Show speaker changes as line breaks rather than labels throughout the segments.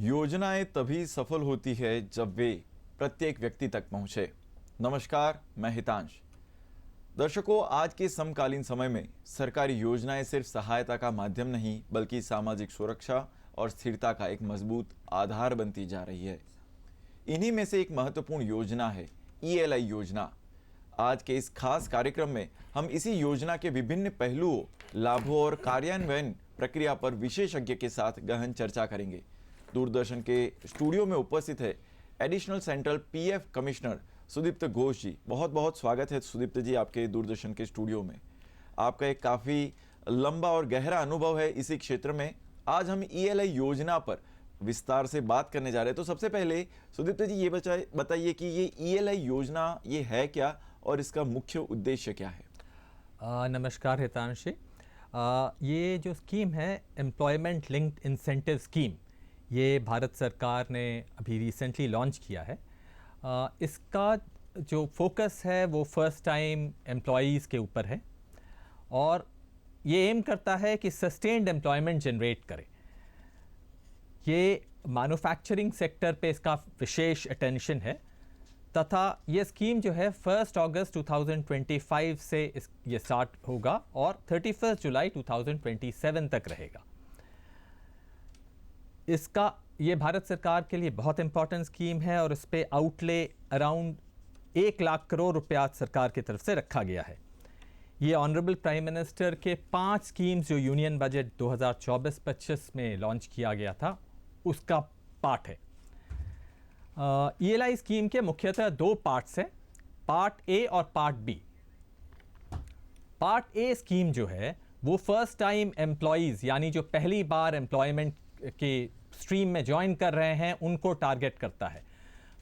योजनाएं तभी सफल होती है जब वे प्रत्येक व्यक्ति तक पहुंचे। नमस्कार, मैं हितांश। दर्शकों, आज के समकालीन समय में सरकारी योजनाएं सिर्फ सहायता का माध्यम नहीं बल्कि सामाजिक सुरक्षा और स्थिरता का एक मजबूत आधार बनती जा रही है। इन्हीं में से एक महत्वपूर्ण योजना है ELI योजना। आज के इस खास कार्यक्रम में हम इसी योजना के विभिन्न पहलुओं, लाभों और कार्यान्वयन प्रक्रिया पर विशेषज्ञ के साथ गहन चर्चा करेंगे। दूरदर्शन के स्टूडियो में उपस्थित है additional central PF commissioner Sudipta Ghosh ji. बहुत बहुत स्वागत है सुदीप्त जी आपके दूरदर्शन के स्टूडियो में। आपका एक काफ़ी लंबा और गहरा अनुभव है इसी क्षेत्र में। आज हम ELI योजना पर विस्तार से बात करने जा रहे हैं। तो सबसे पहले सुदीप्त जी ये बताइए कि ये ELI योजना ये है क्या और इसका मुख्य उद्देश्य क्या है?
नमस्कार हितांशी। ये जो स्कीम है एम्प्लॉयमेंट लिंक्ड इंसेंटिव स्कीम, ये भारत सरकार ने अभी रिसेंटली लॉन्च किया है। इसका जो फोकस है वो फर्स्ट टाइम एम्प्लॉयज़ के ऊपर है और ये एम करता है कि सस्टेन्ड एम्प्लॉयमेंट जनरेट करे। ये मैन्युफैक्चरिंग सेक्टर पे इसका विशेष अटेंशन है तथा ये स्कीम जो है 1 अगस्त 2025 से ये स्टार्ट होगा और 31 जुलाई 2027 तक रहेगा। इसका ये भारत सरकार के लिए बहुत इंपॉर्टेंट स्कीम है और इस पे आउटले अराउंड 1 लाख करोड़ रुपया सरकार की तरफ से रखा गया है। ये ऑनरेबल प्राइम मिनिस्टर के 5 स्कीम्स जो यूनियन बजट 2024-25 में लॉन्च किया गया था उसका पार्ट है। ELI स्कीम के मुख्यतः 2 पार्ट्स हैं, पार्ट ए और part B. Part A scheme जो है वो फर्स्ट टाइम एम्प्लॉयज़ यानी जो पहली बार एम्प्लॉयमेंट के स्ट्रीम में ज्वाइन कर रहे हैं उनको टारगेट करता है।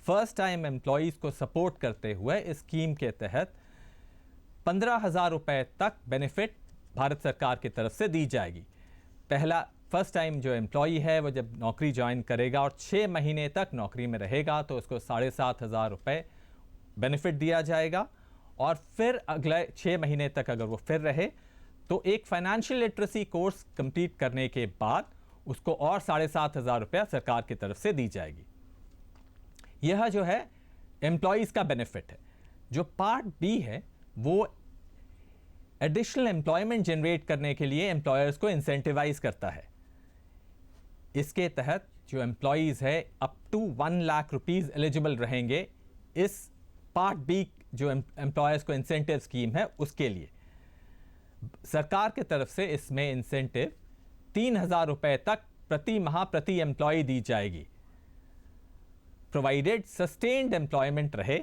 फर्स्ट टाइम एम्प्लॉयज़ को सपोर्ट करते हुए इस स्कीम के तहत 15,000 रुपये तक बेनिफिट भारत सरकार की तरफ से दी जाएगी। पहला फर्स्ट टाइम जो एम्प्लॉई है वो जब नौकरी ज्वाइन करेगा और 6 महीने तक नौकरी में रहेगा तो उसको 7,500 रुपये बेनिफिट दिया जाएगा और फिर अगले 6 महीने तक अगर वो फिर रहे तो एक फाइनेंशियल लिटरेसी कोर्स कंप्लीट करने के बाद उसको और 7,500 रुपया सरकार की तरफ से दी जाएगी। यह जो है एम्प्लॉयज़ का बेनिफिट है। जो पार्ट बी है वो एडिशनल एम्प्लॉयमेंट जनरेट करने के लिए एम्प्लॉयर्स को इंसेंटिवाइज करता है। इसके तहत जो एम्प्लॉयज़ है up to 1 lakh rupees eligible रहेंगे इस पार्ट बी जो एम्प्लॉयर्स को इंसेंटिव स्कीम है उसके लिए। सरकार की तरफ से इसमें इंसेंटिव 3,000 रुपये तक प्रति माह प्रति एम्प्लॉय दी जाएगी, प्रोवाइडेड सस्टेन्ड एम्प्लॉयमेंट रहे।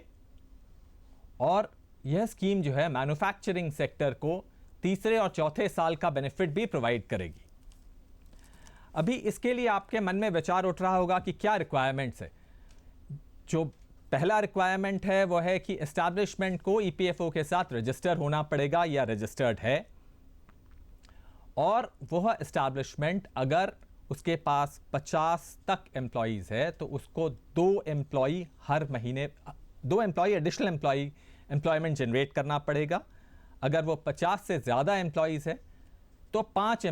और यह स्कीम जो है मैन्युफैक्चरिंग सेक्टर को तीसरे और चौथे साल का बेनिफिट भी प्रोवाइड करेगी। अभी इसके लिए आपके मन में विचार उठ रहा होगा कि क्या रिक्वायरमेंट्स है। जो पहला रिक्वायरमेंट है वो है कि एस्टैब्लिशमेंट को EPFO के साथ रजिस्टर होना पड़ेगा या रजिस्टर्ड है और वह एस्टैब्लिशमेंट अगर उसके पास 50 तक एम्प्लॉयज़ है तो उसको 2 एम्प्लॉय हर महीने 2 एम्प्लॉय एडिशनल एम्प्लॉयमेंट जनरेट करना पड़ेगा। अगर वो 50 से ज़्यादा एम्प्लॉयज़ है तो 5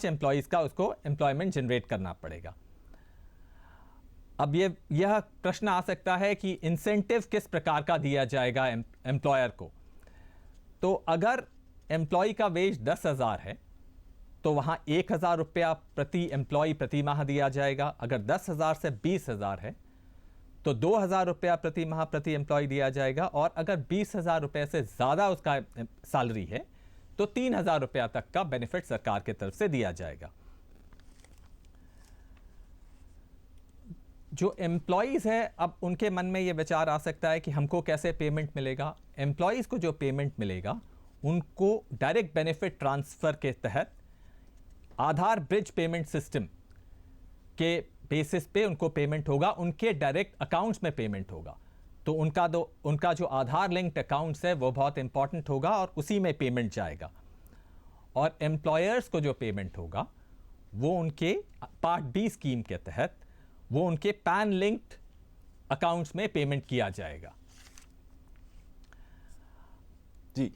एम्प्लॉयज़ का उसको एम्प्लॉयमेंट जनरेट करना पड़ेगा। अब यह प्रश्न आ सकता है कि इंसेंटिव किस प्रकार का दिया जाएगा एम्प्लॉयर को। तो अगर एम्प्लॉय का वेज 10,000 है तो वहाँ 1,000 रुपया प्रति एम्प्लॉय प्रति माह दिया जाएगा। अगर 10,000 से 20,000 है तो 2,000 रुपया प्रति माह प्रति एम्प्लॉय दिया जाएगा और अगर 20,000 रुपये से ज़्यादा उसका सैलरी है तो 3,000 रुपया तक का बेनिफिट सरकार की तरफ से दिया जाएगा। जो एम्प्लॉयज़ है अब उनके मन में ये विचार आ सकता है कि हमको कैसे पेमेंट मिलेगा। एम्प्लॉयज़ को जो पेमेंट मिलेगा उनको डायरेक्ट बेनिफिट ट्रांसफ़र के तहत आधार ब्रिज पेमेंट सिस्टम के बेसिस पे उनको पेमेंट होगा, उनके डायरेक्ट अकाउंट्स में पेमेंट होगा। तो उनका जो आधार लिंक्ड अकाउंट्स है वो बहुत इंपॉर्टेंट होगा और उसी में पेमेंट जाएगा। और एम्प्लॉयर्स को जो पेमेंट होगा वो उनके पार्ट बी स्कीम के तहत वो उनके पैन लिंक्ड अकाउंट्स में पेमेंट किया जाएगा।
जी,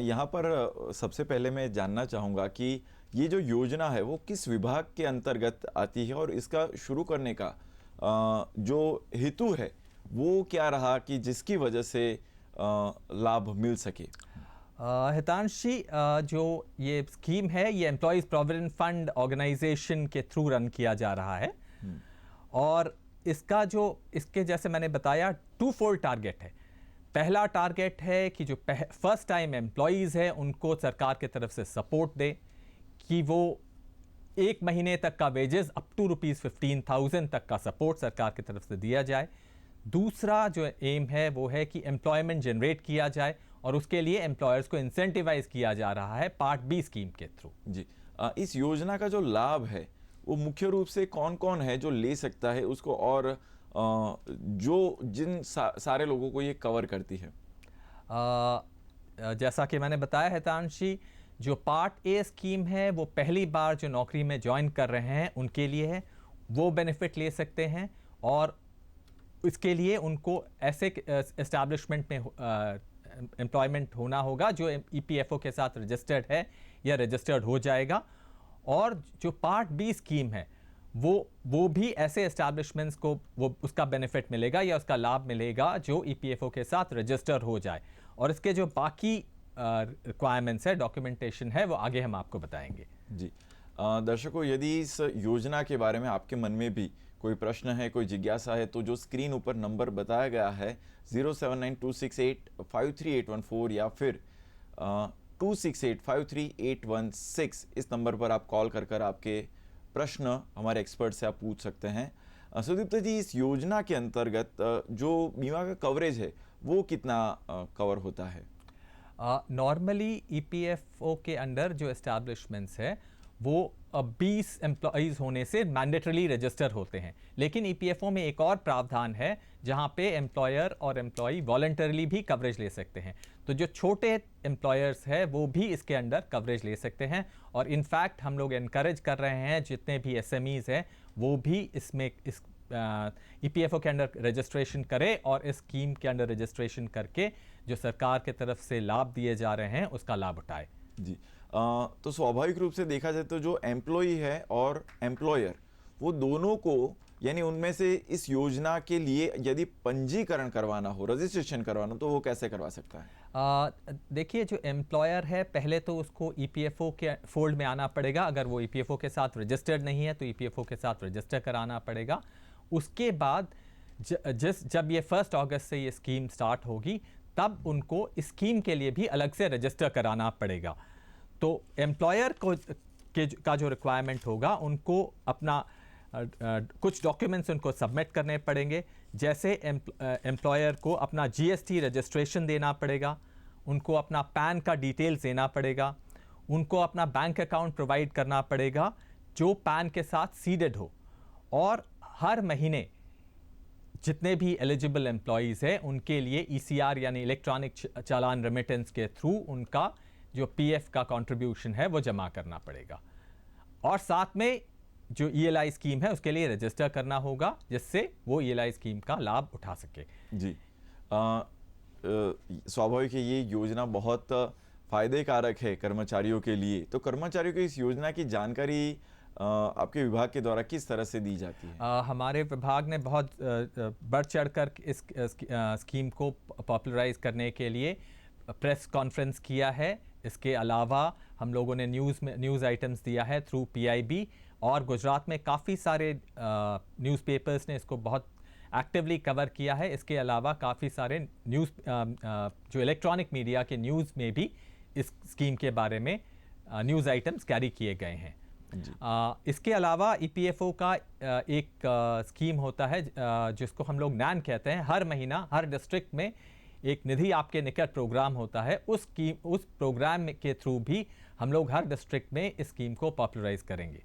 यहाँ पर सबसे पहले मैं जानना चाहूँगा कि ये जो योजना है वो किस विभाग के अंतर्गत आती है और इसका शुरू करने का जो हेतु है वो क्या रहा कि जिसकी वजह से लाभ मिल सके?
हितांश जी, जो ये स्कीम है ये एम्प्लॉयज़ प्रोविडेंट फंड ऑर्गेनाइजेशन के थ्रू रन किया जा रहा है और इसके जैसे मैंने बताया टू फोल्ड टारगेट है। पहला टारगेट है कि जो फर्स्ट टाइम एम्प्लॉयज़ है उनको सरकार की तरफ से सपोर्ट दे कि वो 1 महीने तक का वेजेस अप टू ₹15,000 तक का सपोर्ट सरकार की तरफ से दिया जाए। दूसरा जो एम है वो है कि एम्प्लॉयमेंट जनरेट किया जाए और उसके लिए एम्प्लॉयर्स को इंसेंटिवाइज किया जा रहा है पार्ट बी स्कीम के थ्रू।
जी, इस योजना का जो लाभ है वो मुख्य रूप से कौन कौन है जो ले सकता है उसको, और जिन सारे लोगों को ये कवर करती है?
जैसा कि मैंने बताया हितांश जी, जो पार्ट ए स्कीम है वो पहली बार जो नौकरी में ज्वाइन कर रहे हैं उनके लिए है, वो बेनिफिट ले सकते हैं और इसके लिए उनको ऐसे एस्टैब्लिशमेंट में एम्प्लॉयमेंट होना होगा जो ईपीएफओ के साथ रजिस्टर्ड है या रजिस्टर्ड हो जाएगा। और जो पार्ट बी स्कीम है वो भी ऐसे एस्टैब्लिशमेंट्स को वो उसका बेनिफिट मिलेगा या उसका लाभ मिलेगा जो ईपीएफओ के साथ रजिस्टर हो जाए। और इसके जो बाकी रिक्वायरमेंट्स है, डॉक्यूमेंटेशन है, वो आगे हम आपको बताएंगे।
जी, दर्शकों, यदि इस योजना के बारे में आपके मन में भी कोई प्रश्न है, कोई जिज्ञासा है, तो जो स्क्रीन ऊपर नंबर बताया गया है 07926853814 या फिर 268538116, इस नंबर पर आप कॉल कर आपके प्रश्न हमारे एक्सपर्ट से आप पूछ सकते हैं। सुदीप्त जी, इस योजना के अंतर्गत जो बीमा का कवरेज है वो कितना कवर होता है?
नॉर्मली ईपीएफओ के अंडर जो एस्टैब्लिशमेंट्स है वो 20 एम्प्लॉयज़ होने से मैंडेटरीली रजिस्टर होते हैं, लेकिन ईपीएफओ में एक और प्रावधान है जहां पे एम्प्लॉयर और एम्प्लॉई वॉलंटरली भी कवरेज ले सकते हैं। तो जो छोटे एम्प्लॉयर्स हैं वो भी इसके अंडर कवरेज ले सकते हैं और इनफैक्ट हम लोग इनकरेज कर रहे हैं जितने भी एसएमईज़ हैं वो भी इसमें इस ईपीएफओ के अंडर रजिस्ट्रेशन करें और इस स्कीम के अंडर रजिस्ट्रेशन करके जो सरकार की तरफ से लाभ दिए जा रहे हैं उसका लाभ उठाए।
जी, तो स्वाभाविक रूप से देखा जाए तो जो एम्प्लॉई है और एम्प्लॉयर वो दोनों को, यानी उनमें से इस योजना के लिए यदि पंजीकरण करवाना हो, रजिस्ट्रेशन करवाना, तो वो कैसे करवा सकता है?
देखिए, जो एम्प्लॉयर है पहले तो उसको ईपीएफओ के फोल्ड में आना पड़ेगा। अगर वो ईपीएफओ के साथ रजिस्टर्ड नहीं है तो ईपीएफओ के साथ रजिस्टर कराना पड़ेगा। उसके बाद जब ये 1 अगस्त से ये स्कीम स्टार्ट होगी तब उनको इस स्कीम के लिए भी अलग से रजिस्टर कराना पड़ेगा। तो एम्प्लॉयर का जो रिक्वायरमेंट होगा उनको अपना कुछ डॉक्यूमेंट्स उनको सबमिट करने पड़ेंगे, जैसे एम्प्लॉयर को अपना जीएसटी रजिस्ट्रेशन देना पड़ेगा, उनको अपना पैन का डिटेल्स देना पड़ेगा, उनको अपना बैंक अकाउंट प्रोवाइड करना पड़ेगा जो पैन के साथ सीडेड हो, और हर महीने जितने भी एलिजिबल एम्प्लॉयज़ हैं उनके लिए ईसीआर यानी इलेक्ट्रॉनिक चालान रेमिटेंस के थ्रू उनका जो पीएफ का कंट्रीब्यूशन है वो जमा करना पड़ेगा। और साथ में जो ईएलआई स्कीम है उसके लिए रजिस्टर करना होगा जिससे वो ईएलआई स्कीम का लाभ उठा सके।
जी, स्वाभाविक है ये योजना बहुत फायदे कारक है कर्मचारियों के लिए। तो कर्मचारियों को इस योजना की जानकारी आपके विभाग के द्वारा किस तरह से दी जाती है?
हमारे विभाग ने बहुत बढ़ चढ़कर इस स्कीम को पॉपुलराइज करने के लिए प्रेस कॉन्फ्रेंस किया है। इसके अलावा हम लोगों ने न्यूज़ आइटम्स दिया है थ्रू पीआईबी, और गुजरात में काफ़ी सारे न्यूज़पेपर्स ने इसको बहुत एक्टिवली कवर किया है। इसके अलावा काफ़ी सारे जो इलेक्ट्रॉनिक मीडिया के न्यूज़ में भी इस स्कीम के बारे में न्यूज़ आइटम्स कैरी किए गए हैं। इसके अलावा ईपीएफओ का एक स्कीम होता है जिसको हम लोग नैन कहते हैं। हर महीना हर डिस्ट्रिक्ट में एक निधि आपके निकट प्रोग्राम होता है। उस प्रोग्राम के थ्रू भी हम लोग हर डिस्ट्रिक्ट में इस स्कीम को पॉपुलराइज करेंगे।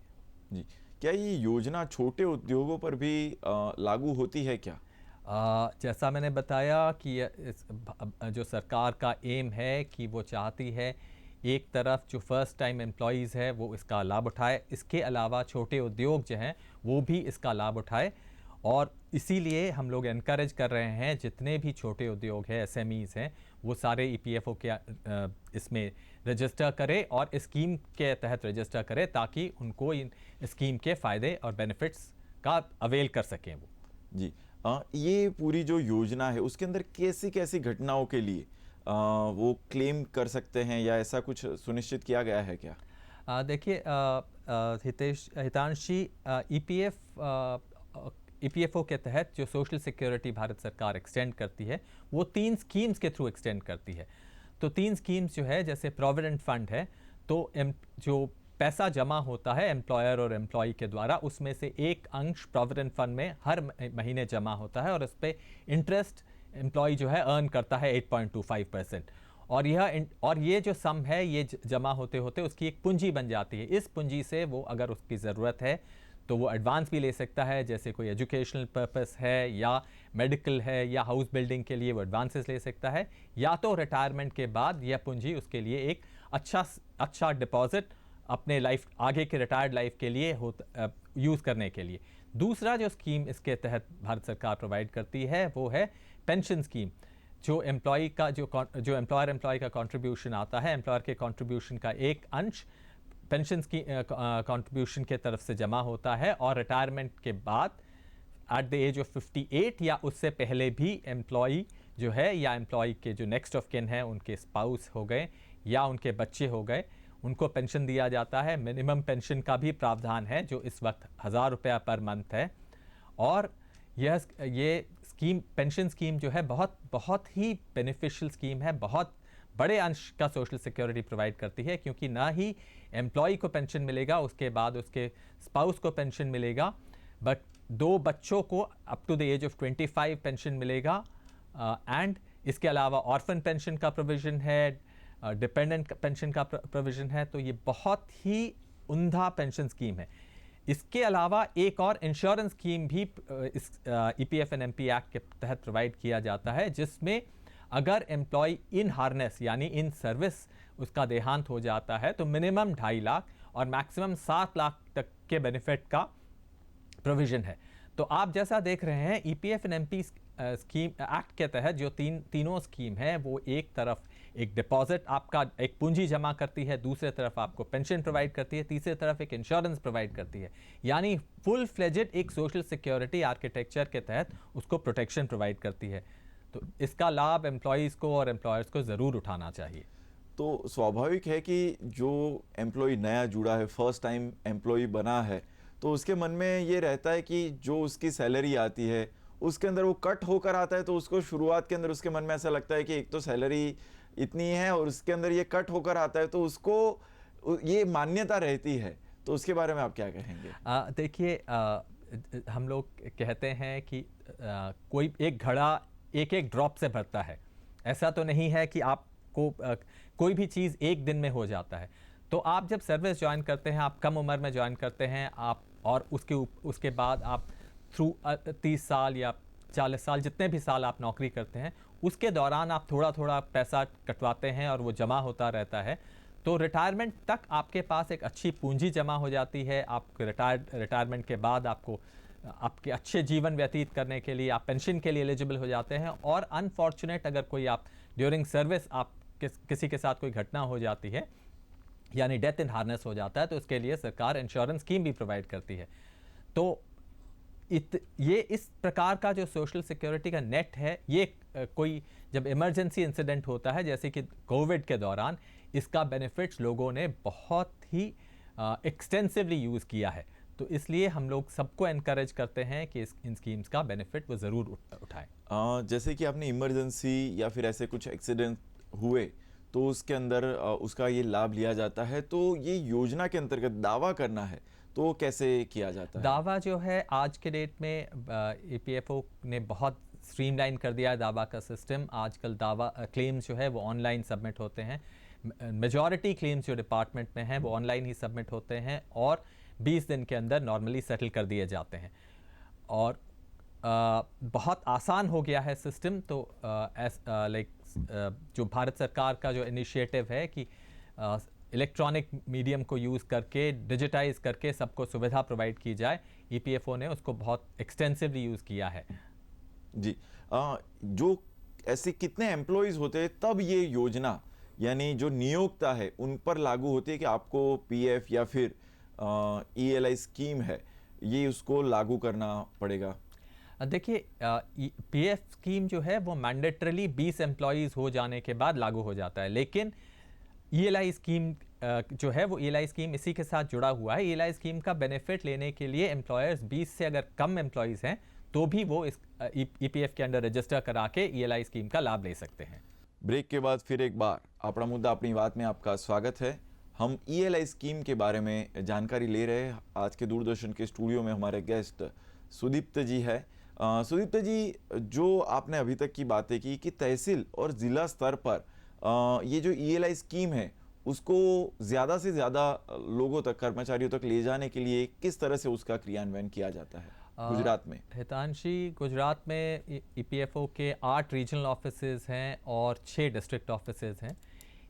जी, क्या ये योजना छोटे उद्योगों पर भी लागू होती है क्या?
जैसा मैंने बताया कि जो सरकार का एम है कि वो चाहती है एक तरफ जो फर्स्ट टाइम एम्प्लॉयज़ है वो इसका लाभ उठाए, इसके अलावा छोटे उद्योग जो हैं वो भी इसका लाभ उठाए, और इसीलिए हम लोग एनकरेज कर रहे हैं जितने भी छोटे उद्योग हैं, एसएमईज हैं, वो सारे ईपीएफओ के इसमें रजिस्टर करें और स्कीम के तहत रजिस्टर करें ताकि उनको इन स्कीम के फ़ायदे और बेनिफिट्स का अवेल कर सकें वो।
जी। ये पूरी जो योजना है उसके अंदर कैसी कैसी घटनाओं के लिए वो क्लेम कर सकते हैं या ऐसा कुछ सुनिश्चित किया गया है क्या?
देखिए हितांशी, ईपीएफओ के तहत जो सोशल सिक्योरिटी भारत सरकार एक्सटेंड करती है वो 3 स्कीम्स के थ्रू एक्सटेंड करती है। तो 3 स्कीम्स जो है, जैसे प्रोविडेंट फंड है, तो जो पैसा जमा होता है एम्प्लॉयर और एम्प्लॉय के द्वारा, उसमें से एक अंश प्रोविडेंट फंड में हर महीने जमा होता है और उस पर इंटरेस्ट एम्प्लॉय जो है अर्न करता है 8.25%। और ये जो सम है ये जमा होते होते उसकी एक पूंजी बन जाती है। इस पूंजी से वो अगर उसकी ज़रूरत है तो वो एडवांस भी ले सकता है, जैसे कोई एजुकेशनल पर्पस है या मेडिकल है या हाउस बिल्डिंग के लिए वो एडवांसेस ले सकता है, या तो रिटायरमेंट के बाद यह पूंजी उसके लिए एक अच्छा डिपॉजिट अपने लाइफ आगे के रिटायर्ड लाइफ के लिए यूज़ करने के लिए। दूसरा जो स्कीम इसके तहत भारत सरकार प्रोवाइड करती है वो है पेंशन स्कीम। जो एम्प्लॉय का जो एम्प्लॉयर एम्प्लॉय का कंट्रीब्यूशन आता है, एम्प्लॉयर के कंट्रीब्यूशन का एक अंश पेंशन की कंट्रीब्यूशन के तरफ से जमा होता है और रिटायरमेंट के बाद एट द एज ऑफ 58 या उससे पहले भी एम्प्लॉय जो है या एम्प्लॉय के जो नेक्स्ट ऑफ किन है, उनके स्पाउस हो गए या उनके बच्चे हो गए, उनको पेंशन दिया जाता है। मिनिमम पेंशन का भी प्रावधान है जो इस वक्त 1000 रुपया पर मंथ है। और ये स्कीम, पेंशन स्कीम जो है बहुत ही बेनिफिशियल स्कीम है, बहुत बड़े अंश का सोशल सिक्योरिटी प्रोवाइड करती है, क्योंकि ना ही एम्प्लॉय को पेंशन मिलेगा, उसके बाद उसके स्पाउस को पेंशन मिलेगा, बट 2 बच्चों को up to the age of 25 pension मिलेगा। एंड इसके अलावा ऑर्फन पेंशन का प्रोविज़न है, डिपेंडेंट पेंशन का प्रोविज़न है। तो ये बहुत ही उम्दा पेंशन स्कीम है। इसके अलावा एक और इंश्योरेंस स्कीम भी इस ईपीएफ एंड एमपी एक्ट के तहत प्रोवाइड किया जाता है, जिसमें अगर एम्प्लॉय इन हार्नेस यानी इन सर्विस उसका देहांत हो जाता है तो मिनिमम 2.5 लाख और मैक्सिमम 7 लाख तक के बेनिफिट का प्रोविज़न है। तो आप जैसा देख रहे हैं EPF and MP scheme act के तहत जो तीनों स्कीम है, वो एक तरफ एक डिपॉजिट आपका एक पूंजी जमा करती है, दूसरे तरफ आपको पेंशन प्रोवाइड करती है, तीसरे तरफ एक इंश्योरेंस प्रोवाइड करती है, यानी फुल फ्लेजेड एक सोशल सिक्योरिटी आर्किटेक्चर के तहत उसको प्रोटेक्शन प्रोवाइड करती है। तो इसका लाभ एम्प्लॉयज़ को और एम्प्लॉयर्स को ज़रूर उठाना चाहिए।
तो स्वाभाविक है कि जो एम्प्लॉय नया जुड़ा है, फर्स्ट टाइम एम्प्लॉय बना है, तो उसके मन में ये रहता है कि जो उसकी सैलरी आती है उसके अंदर वो कट होकर आता है, तो उसको शुरुआत के अंदर उसके मन में ऐसा लगता है कि एक तो सैलरी इतनी है और उसके अंदर ये कट होकर आता है, तो उसको ये मान्यता रहती है। तो उसके बारे में आप क्या कहेंगे?
देखिए, हम लोग कहते हैं कि कोई एक घड़ा एक ड्रॉप से भरता है। ऐसा तो नहीं है कि आपको कोई भी चीज़ एक दिन में हो जाता है। तो आप जब सर्विस ज्वाइन करते हैं, आप कम उम्र में ज्वाइन करते हैं, आप और उसके बाद आप थ्रू 30 साल या 40 साल जितने भी साल आप नौकरी करते हैं, उसके दौरान आप थोड़ा थोड़ा पैसा कटवाते हैं और वो जमा होता रहता है। तो रिटायरमेंट तक आपके पास एक अच्छी पूंजी जमा हो जाती है। आप रिटायरमेंट के बाद आपको आपके अच्छे जीवन व्यतीत करने के लिए आप पेंशन के लिए एलिजिबल हो जाते हैं। और अनफॉर्चुनेट अगर कोई आप ड्यूरिंग सर्विस आप किसी के साथ कोई घटना हो जाती है, यानी डेथ इन हार्नेस हो जाता है, तो उसके लिए सरकार इंश्योरेंस स्कीम भी प्रोवाइड करती है। तो ये इस प्रकार का जो सोशल सिक्योरिटी का नेट है, ये कोई जब इमरजेंसी इंसिडेंट होता है जैसे कि कोविड के दौरान, इसका बेनिफिट्स लोगों ने बहुत ही एक्सटेंसिवली यूज़ किया है। तो इसलिए हम लोग सबको एनकरेज करते हैं कि इन स्कीम्स का बेनिफिट वो ज़रूर उठाएं।
जैसे कि आपने इमरजेंसी या फिर ऐसे कुछ एक्सीडेंट हुए तो उसके अंदर उसका ये लाभ लिया जाता है, तो ये योजना के अंतर्गत दावा करना है तो कैसे किया जाता है?
दावा जो है आज के डेट में ईपीएफओ ने बहुत स्ट्रीमलाइन कर दिया है दावा का सिस्टम। आजकल दावा क्लेम्स जो है वो ऑनलाइन सबमिट होते हैं। मेजॉरिटी क्लेम्स जो डिपार्टमेंट में हैं वो ऑनलाइन ही सबमिट होते हैं और 20 दिन के अंदर नॉर्मली सेटल कर दिए जाते हैं। और बहुत आसान हो गया है सिस्टम। तो जो भारत सरकार का जो इनिशिएटिव है कि इलेक्ट्रॉनिक मीडियम को यूज़ करके डिजिटाइज करके सबको सुविधा प्रोवाइड की जाए, ईपीएफओ ने उसको बहुत एक्सटेंसिवली यूज़ किया है।
जी। जो ऐसे कितने एम्प्लॉयज होते हैं तब ये योजना यानी जो नियोक्ता है उन पर लागू होती है कि आपको पीएफ या फिर ईएलआई स्कीम है ये उसको लागू करना पड़ेगा?
देखिए, पीएफ स्कीम जो है वो मैंडेटरली 20 एम्प्लॉयज़ हो जाने के बाद लागू हो जाता है, लेकिन ईएलआई स्कीम जो है वो ईएलआई स्कीम इसी के साथ जुड़ा हुआ है। ईएलआई स्कीम का बेनिफिट लेने के लिए एम्प्लॉयर्स 20 से अगर कम एम्प्लॉयज़ हैं तो भी वो इस ईपीएफ के अंडर रजिस्टर करा के ईएलआई स्कीम का लाभ ले सकते हैं।
ब्रेक के बाद फिर एक बार अपना मुद्दा अपनी बात में आपका स्वागत है। हम ईएलआई स्कीम के बारे में जानकारी ले रहे हैं। आज के दूरदर्शन के स्टूडियो में हमारे गेस्ट सुदीप्त जी है। सुदीप्त जी, जो आपने अभी तक की बातें की कि तहसील और ज़िला स्तर पर ये जो ईएलआई स्कीम है उसको ज़्यादा से ज़्यादा लोगों तक, कर्मचारियों तक ले जाने के लिए किस तरह से उसका क्रियान्वयन किया जाता है गुजरात में?
हितांशी, गुजरात में ईपीएफओ के 8 रीजनल ऑफिसेज हैं और 6 डिस्ट्रिक्ट ऑफिसेज हैं।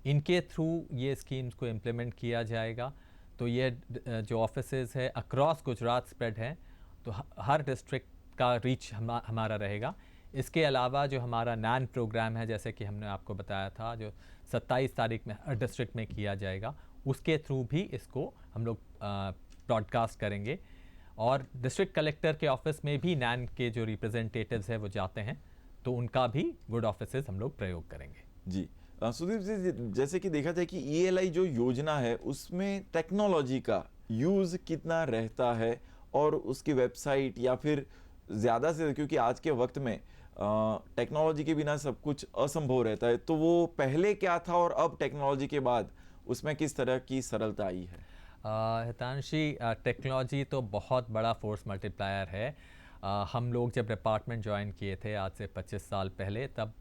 इनके थ्रू ये स्कीम्स को इम्प्लीमेंट किया जाएगा। तो ये जो ऑफिसेज है अक्रॉस गुजरात स्प्रेड हैं, तो हर डिस्ट्रिक्ट का रीच हमारा रहेगा। इसके अलावा जो हमारा नैन प्रोग्राम है, जैसे कि हमने आपको बताया था, जो 27 तारीख में हर डिस्ट्रिक्ट में किया जाएगा, उसके थ्रू भी इसको हम लोग ब्रॉडकास्ट करेंगे। और डिस्ट्रिक्ट कलेक्टर के ऑफिस में भी नैन के जो रिप्रेजेंटेटिव्स हैं वो जाते हैं, तो उनका भी गुड ऑफिसेज हम लोग प्रयोग करेंगे।
जी। सुदीप जी, जैसे कि देखा जाए कि ईएलआई जो योजना है उसमें टेक्नोलॉजी का यूज़ कितना रहता है और उसकी वेबसाइट या फिर ज़्यादा से, क्योंकि आज के वक्त में टेक्नोलॉजी के बिना सब कुछ असंभव रहता है, तो वो पहले क्या था और अब टेक्नोलॉजी के बाद उसमें किस तरह की सरलता आई है?
हितांशी, टेक्नोलॉजी तो बहुत बड़ा फोर्स मल्टीप्लायर है। हम लोग जब डिपार्टमेंट ज्वाइन किए थे आज से 25 साल पहले, तब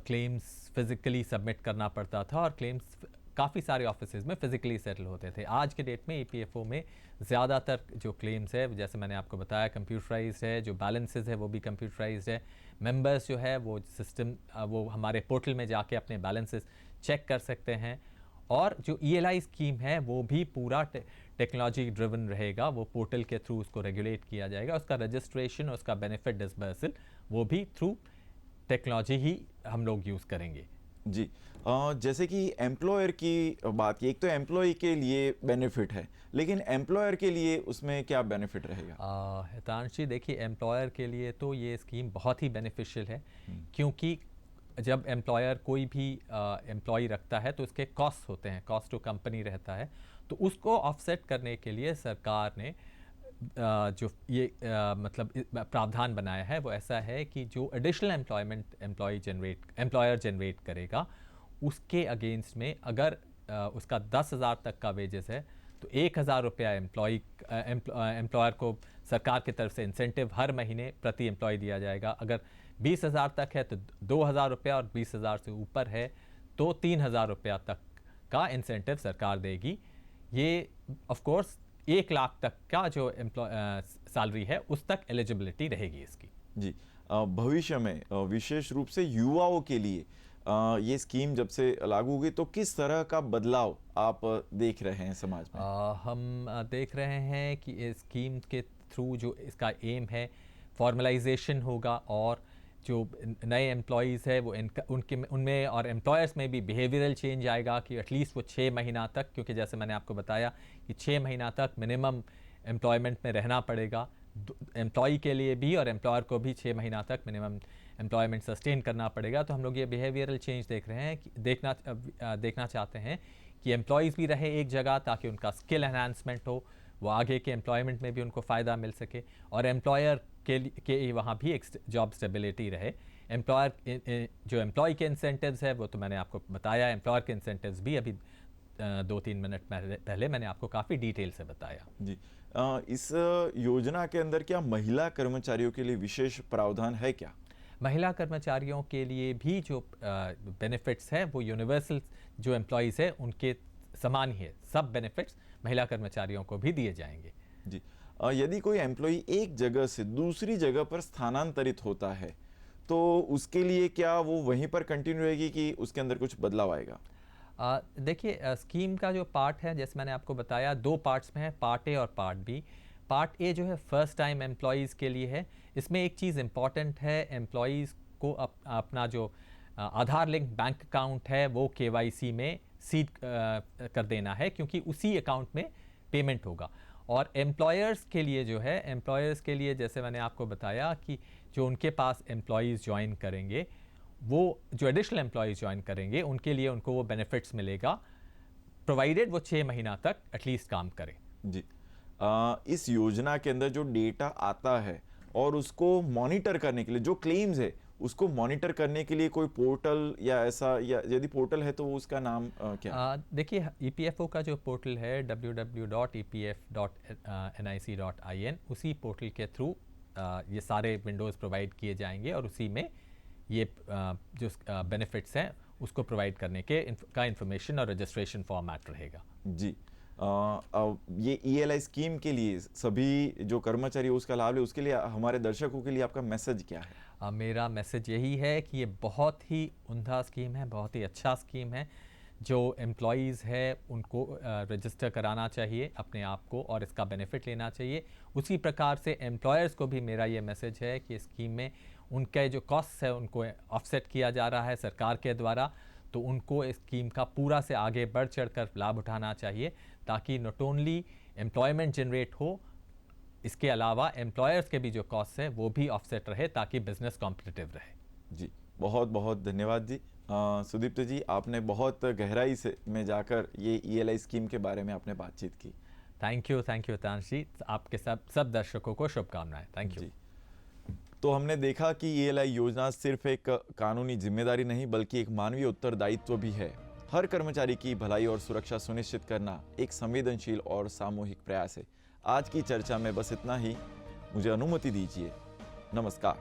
क्लेम्स फिज़िकली सबमिट करना पड़ता था और क्लेम्स काफ़ी सारे ऑफिसेज में फ़िज़िकली सेटल होते थे। आज के डेट में ईपीएफओ में ज़्यादातर जो क्लेम्स है, जैसे मैंने आपको बताया, कंप्यूटराइज्ड है। जो बैलेंसेस है वो भी कंप्यूटराइज्ड है। मेंबर्स जो है वो सिस्टम वो हमारे पोर्टल में जाके अपने बैलेंसेस चेक कर सकते हैं। और जो ईएलआई स्कीम है वो भी पूरा टेक्नोलॉजी ड्रिवन रहेगा। वो पोर्टल के थ्रू उसको रेगुलेट किया जाएगा। उसका रजिस्ट्रेशन और उसका बेनिफिट डिसबर्सल वो भी थ्रू टेक्नोलॉजी ही हम लोग यूज़ करेंगे।
जी। जैसे कि एम्प्लॉयर की बात की, एक तो एम्प्लॉय के लिए बेनिफिट है, लेकिन एम्प्लॉयर के लिए उसमें क्या बेनिफिट रहेगा?
हितांशी, देखिए, एम्प्लॉयर के लिए तो ये स्कीम बहुत ही बेनिफिशियल है, क्योंकि जब एम्प्लॉयर कोई भी एम्प्लॉय रखता है तो उसके कॉस्ट होते हैं, कॉस्ट टू कंपनी रहता है। तो उसको ऑफसेट करने के लिए सरकार ने जो ये मतलब प्रावधान बनाया है वो ऐसा है कि जो एडिशनल एम्प्लॉयमेंट एम्प्लॉयर जनरेट करेगा, उसके अगेंस्ट में अगर उसका 10,000 तक का वेजेस है तो 1,000 रुपया एम्प्लॉयर को सरकार की तरफ से इंसेंटिव हर महीने प्रति एम्प्लॉय दिया जाएगा। अगर 20,000 तक है तो 2,000 रुपया, और 20,000 से ऊपर है तो 3,000 रुपया तक का इंसेंटिव सरकार देगी। ये ऑफ कोर्स 1 लाख तक का जो सैलरी है उस तक एलिजिबिलिटी रहेगी इसकी।
जी। भविष्य में विशेष रूप से युवाओं के लिए ये स्कीम जब से लागू हुई तो किस तरह का बदलाव आप देख रहे हैं समाज में?
हम देख रहे हैं कि इस स्कीम के थ्रू जो इसका एम है, फॉर्मलाइजेशन होगा, और जो नए एम्प्लॉयज़ है वो उनमें और एम्प्लॉयर्स में भी बिहेवियरल चेंज आएगा कि एटलीस्ट वो 6 महीना तक, क्योंकि जैसे मैंने आपको बताया कि 6 महीना तक मिनिमम एम्प्लॉयमेंट में रहना पड़ेगा एम्प्लॉय के लिए भी, और एम्प्लॉयर को भी 6 महीना तक मिनिमम एम्प्लॉयमेंट सस्टेन करना पड़ेगा। तो हम लोग ये बिहेवियरल चेंज देख रहे हैं कि देखना चाहते हैं कि एम्प्लॉयज़ भी रहे एक जगह ताकि उनका स्किल एनहांसमेंट हो, वो आगे के एम्प्लॉयमेंट में भी उनको फ़ायदा मिल सके, और एम्प्लॉयर के वहाँ भी एक जॉब स्टेबिलिटी रहे। एम्प्लॉयर जो एम्प्लॉय के इंसेंटिव्स है वो तो मैंने आपको बताया। एम्प्लॉयर के इंसेंटिव्स भी अभी 2-3 मिनट पहले मैंने आपको काफ़ी डिटेल से बताया।
जी। इस योजना के अंदर क्या महिला कर्मचारियों के लिए विशेष प्रावधान है क्या?
महिला कर्मचारियों के लिए भी जो बेनिफिट्स हैं वो यूनिवर्सल जो एम्प्लॉयज़ है उनके समान ही है। सब बेनिफिट्स महिला कर्मचारियों को भी दिए जाएंगे।
जी। यदि कोई एम्प्लॉय एक जगह से दूसरी जगह पर स्थानांतरित होता है तो उसके लिए क्या वो वहीं पर कंटिन्यू रहेगी कि उसके अंदर कुछ बदलाव आएगा?
देखिए, स्कीम का जो पार्ट है, जैसे मैंने आपको बताया, 2 पार्ट्स में है, पार्ट ए और पार्ट बी। पार्ट ए जो है फर्स्ट टाइम एम्प्लॉयज़ के लिए है। इसमें एक चीज़ इम्पॉर्टेंट है, एम्प्लॉयज़ को अपना जो आधार लिंक बैंक अकाउंट है वो केवाईसी में सीड कर देना है, क्योंकि उसी अकाउंट में पेमेंट होगा। और एम्प्लॉयर्स के लिए जो है, एम्प्लॉयर्स के लिए जैसे मैंने आपको बताया कि जो उनके पास एम्प्लॉयज़ ज्वाइन करेंगे, वो जो एडिशनल एम्प्लॉयज़ ज्वाइन करेंगे उनके लिए उनको वो बेनिफिट्स मिलेगा, प्रोवाइडेड वो 6 महीना तक एटलीस्ट काम करें।
जी। इस योजना के अंदर जो डेटा आता है और उसको मॉनिटर करने के लिए जो क्लेम्स है उसको मॉनिटर करने के लिए कोई पोर्टल या ऐसा, या यदि पोर्टल है तो वो उसका नाम क्या?
देखिए, ईपीएफओ का जो पोर्टल है www.epf.nic.in, उसी पोर्टल के थ्रू ये सारे विंडोज़ प्रोवाइड किए जाएंगे और उसी में ये जो बेनिफिट्स हैं उसको प्रोवाइड करने का इंफॉर्मेशन और रजिस्ट्रेशन फॉर्मेट रहेगा।
जी। ये ईएलआई स्कीम के लिए सभी जो कर्मचारी उसका लाभ ले, उसके लिए हमारे दर्शकों के लिए आपका मैसेज क्या है?
मेरा मैसेज यही है कि ये बहुत ही उम्दा स्कीम है, बहुत ही अच्छा स्कीम है। जो एम्प्लॉयज़ है उनको रजिस्टर कराना चाहिए अपने आप को और इसका बेनिफिट लेना चाहिए। उसी प्रकार से एम्प्लॉयर्स को भी मेरा ये मैसेज है कि स्कीम में उनके जो कॉस्ट है उनको ऑफसेट किया जा रहा है सरकार के द्वारा, तो उनको इस स्कीम का पूरा से आगे बढ़ चढ़ कर लाभ उठाना चाहिए, ताकि नॉट ओनली एम्प्लॉयमेंट जनरेट हो, इसके अलावा एम्प्लॉयर्स के भी जो कॉस्ट है वो भी ऑफसेट रहे, ताकि बिजनेस कॉम्पिटिटिव रहे।
जी, बहुत बहुत धन्यवाद जी। सुदीप्त जी, आपने बहुत गहराई से में जाकर ये ईएलआई स्कीम के बारे में आपने बातचीत की।
थैंक यू हितांश जी। आपके सब दर्शकों को शुभकामनाएं। Thank you.
तो हमने देखा कि ईएलआई योजना सिर्फ एक कानूनी जिम्मेदारी नहीं बल्कि एक मानवीय उत्तरदायित्व भी है। हर कर्मचारी की भलाई और सुरक्षा सुनिश्चित करना एक संवेदनशील और सामूहिक प्रयास है। आज की चर्चा में बस इतना ही। मुझे अनुमति दीजिए। नमस्कार।